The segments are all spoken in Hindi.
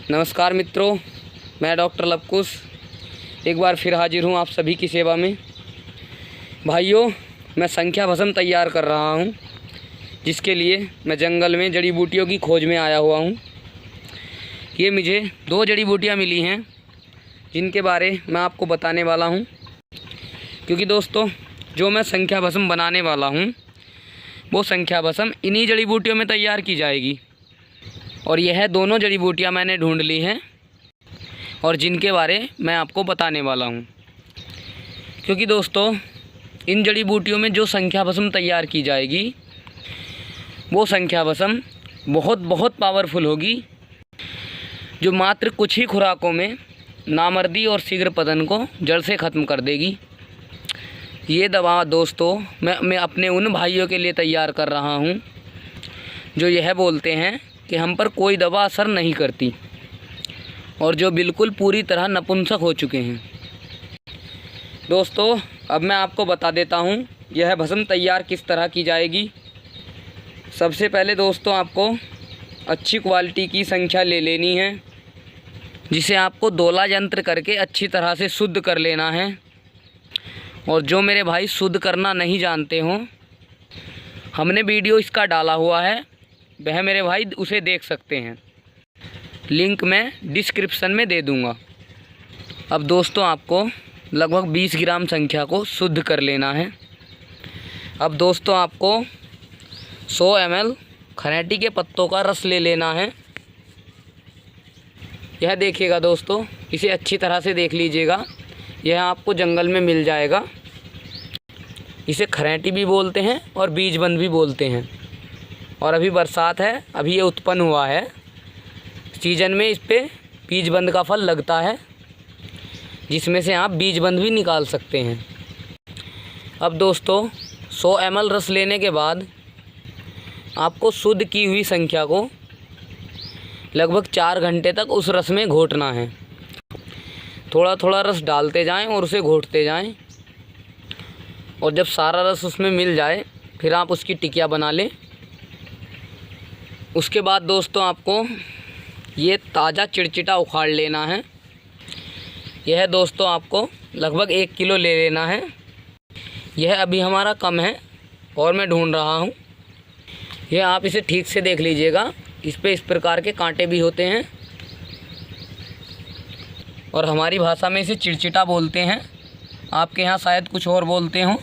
नमस्कार मित्रों, मैं डॉक्टर लवकुश एक बार फिर हाजिर हूँ आप सभी की सेवा में। भाइयों, मैं संख्या भस्म तैयार कर रहा हूँ, जिसके लिए मैं जंगल में जड़ी बूटियों की खोज में आया हुआ हूँ। ये मुझे 2 जड़ी बूटियाँ मिली हैं, जिनके बारे मैं आपको बताने वाला हूँ। क्योंकि दोस्तों, जो मैं संख्या भस्म बनाने वाला हूँ, वो संख्या भस्म इन्हीं जड़ी बूटियों में तैयार की जाएगी। और यह दोनों जड़ी बूटियाँ मैंने ढूंढ ली हैं और जिनके बारे मैं आपको बताने वाला हूँ। क्योंकि दोस्तों, इन जड़ी बूटियों में जो संख्या भस्म तैयार की जाएगी, वो संख्या भस्म बहुत पावरफुल होगी, जो मात्र कुछ ही खुराकों में नामर्दी और शीघ्र पतन को जड़ से ख़त्म कर देगी। ये दवा दोस्तों मैं अपने उन भाइयों के लिए तैयार कर रहा हूँ जो यह बोलते हैं कि हम पर कोई दवा असर नहीं करती और जो बिल्कुल पूरी तरह नपुंसक हो चुके हैं। दोस्तों, अब मैं आपको बता देता हूँ यह भस्म तैयार किस तरह की जाएगी। सबसे पहले दोस्तों, आपको अच्छी क्वालिटी की संख्या ले लेनी है, जिसे आपको दोला यंत्र करके अच्छी तरह से शुद्ध कर लेना है। और जो मेरे भाई शुद्ध करना नहीं जानते हों, हमने वीडियो इसका डाला हुआ है, वह मेरे भाई उसे देख सकते हैं। लिंक मैं डिस्क्रिप्शन में दे दूंगा। अब दोस्तों, आपको लगभग 20 ग्राम संख्या को शुद्ध कर लेना है। अब दोस्तों, आपको 100 ml खरेटी के पत्तों का रस ले लेना है। यह देखिएगा दोस्तों, इसे अच्छी तरह से देख लीजिएगा। यह आपको जंगल में मिल जाएगा। इसे खरेटी भी बोलते हैं और बीजबंद भी बोलते हैं। और अभी बरसात है, अभी ये उत्पन्न हुआ है। सीजन में इस पे बीजबंद का फल लगता है, जिसमें से आप बीजबंद भी निकाल सकते हैं। अब दोस्तों, 100 ml रस लेने के बाद आपको शुद्ध की हुई संख्या को लगभग 4 घंटे तक उस रस में घोटना है। थोड़ा थोड़ा रस डालते जाएं और उसे घोटते जाएं। और जब सारा रस उसमें मिल जाए, फिर आप उसकी टिकिया बना लें। उसके बाद दोस्तों, आपको ये ताज़ा चिड़चिटा उखाड़ लेना है। यह दोस्तों आपको लगभग 1 किलो ले लेना है। यह अभी हमारा कम है और मैं ढूंढ रहा हूँ। यह आप इसे ठीक से देख लीजिएगा, इस पे इस प्रकार के कांटे भी होते हैं और हमारी भाषा में इसे चिड़चिटा बोलते हैं। आपके यहाँ शायद कुछ और बोलते हों।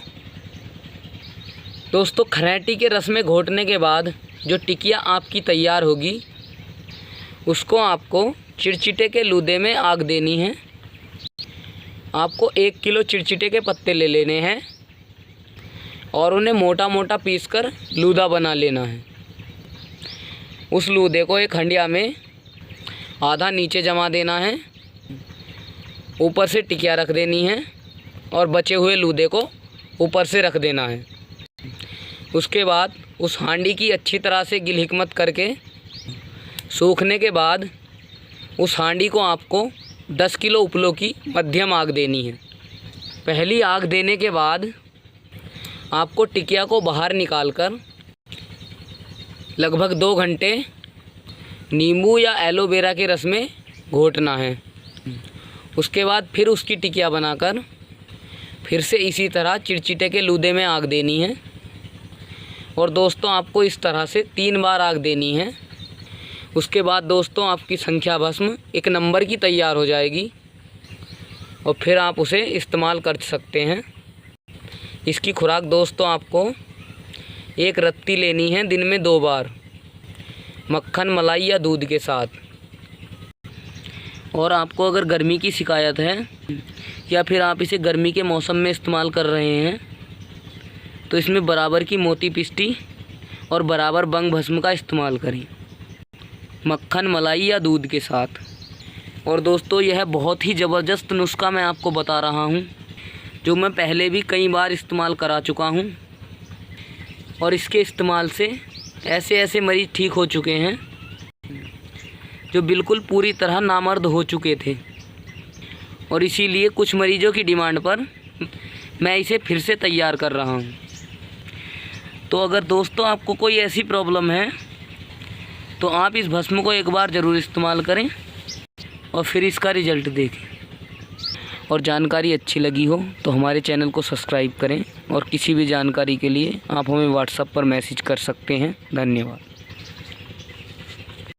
दोस्तों, खरेटी के रस में घोटने के बाद जो टिकिया आपकी तैयार होगी, उसको आपको चिड़चिटे के लूदे में आग देनी है। आपको 1 किलो चिड़चिटे के पत्ते ले लेने हैं और उन्हें मोटा मोटा पीस कर लूदा बना लेना है। उस लूदे को एक हंडिया में आधा नीचे जमा देना है, ऊपर से टिकिया रख देनी है और बचे हुए लूदे को ऊपर से रख देना है। उसके बाद उस हांडी की अच्छी तरह से गिल हिकमत करके सूखने के बाद उस हांडी को आपको 10 किलो उपलों की मध्यम आग देनी है। पहली आग देने के बाद आपको टिकिया को बाहर निकालकर लगभग 2 घंटे नींबू या एलोवेरा के रस में घोटना है। उसके बाद फिर उसकी टिकिया बनाकर फिर से इसी तरह चिड़चिटे के लूदे में आग देनी है। और दोस्तों, आपको इस तरह से 3 बार आग देनी है। उसके बाद दोस्तों, आपकी संख्या भस्म 1 नंबर की तैयार हो जाएगी और फिर आप उसे इस्तेमाल कर सकते हैं। इसकी खुराक दोस्तों, आपको 1 रत्ती लेनी है दिन में 2 बार, मक्खन, मलाई या दूध के साथ। और आपको अगर गर्मी की शिकायत है या फिर आप इसे गर्मी के मौसम में इस्तेमाल कर रहे हैं, तो इसमें बराबर की मोती पिस्टी और बराबर बंग भस्म का इस्तेमाल करें, मक्खन, मलाई या दूध के साथ। और दोस्तों, यह बहुत ही ज़बरदस्त नुस्खा मैं आपको बता रहा हूँ, जो मैं पहले भी कई बार इस्तेमाल करा चुका हूँ। और इसके इस्तेमाल से ऐसे मरीज़ ठीक हो चुके हैं जो बिल्कुल पूरी तरह नामर्द हो चुके थे। और इसीलिए कुछ मरीज़ों की डिमांड पर मैं इसे फिर से तैयार कर रहा हूँ। तो अगर दोस्तों आपको कोई ऐसी प्रॉब्लम है, तो आप इस भस्म को एक बार ज़रूर इस्तेमाल करें। और फिर इसका रिज़ल्ट देखें। और जानकारी अच्छी लगी हो तो हमारे चैनल को सब्सक्राइब करें और किसी भी जानकारी के लिए आप हमें व्हाट्सएप पर मैसेज कर सकते हैं। धन्यवाद।